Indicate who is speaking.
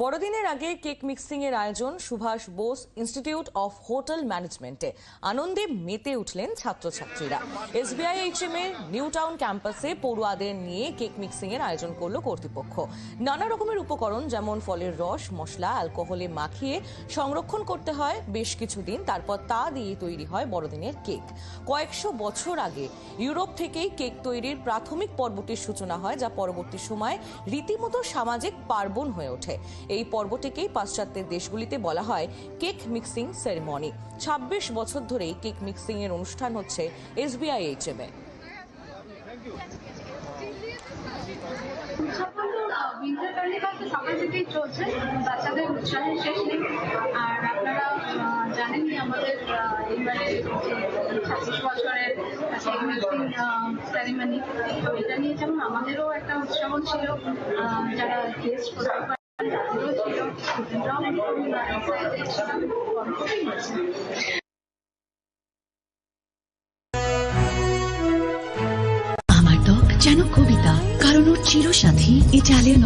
Speaker 1: বড়দিনের আগে cake mixing এর আয়োজন Subhash Bose institute of hotel ম্যানেজমেন্টে। আনন্দে মেতে উঠলেন ছাত্রছাত্রীরা। SBIHM এর নিউ টাউন ক্যাম্পাসে পড়ুয়াদের নিয়ে কেক মিক্সিং এর আয়োজন করলো কর্তৃপক্ষ। নানা রকমের উপকরণ যেমন ফলের রস, মশলা, অ্যালকোহলে মাখিয়ে সংরক্ষণ করতে হয় বেশ কিছুদিন, তারপর তা দিয়ে তৈরি হয় বড়দিনের কেক। কয়েকশো বছর আগে ইউরোপ থেকেই কেক তৈরির প্রাথমিক পর্বটির সূচনা হয়, যা পরবর্তী সময়ে রীতিমতো সামাজিক পার্বণ হয়ে ওঠে। এই পর্বটিকেই পাশ্চাত্যের দেশগুলিতে বলা হয় কেক মিক্সিং সেরেমনি। ২৬ বছর ধরে কেক মিক্সিং এর অনুষ্ঠান হচ্ছে SBIHM এ।
Speaker 2: উইন্টার কার্নিভাল তো সকাল থেকেই চলছে, বাচ্চাদের উৎসাহের শেষ নেই। আর আপনারা জানেনই আমাদের এবারে ২৬ বছরের কেক মিক্সিং সেরিমনি, তো এটা নিয়ে যেমন আমাদেরও একটা উৎসাহ ছিল, যারা গেস্ট করতে পারে তাদেরও ছিল, স্টুডেন্টরাও একদম এক্সাইটেড ছিলাম।
Speaker 3: আমার ত্বক যেন কবিতা, কারণ ওর চিরসাথী এই চালের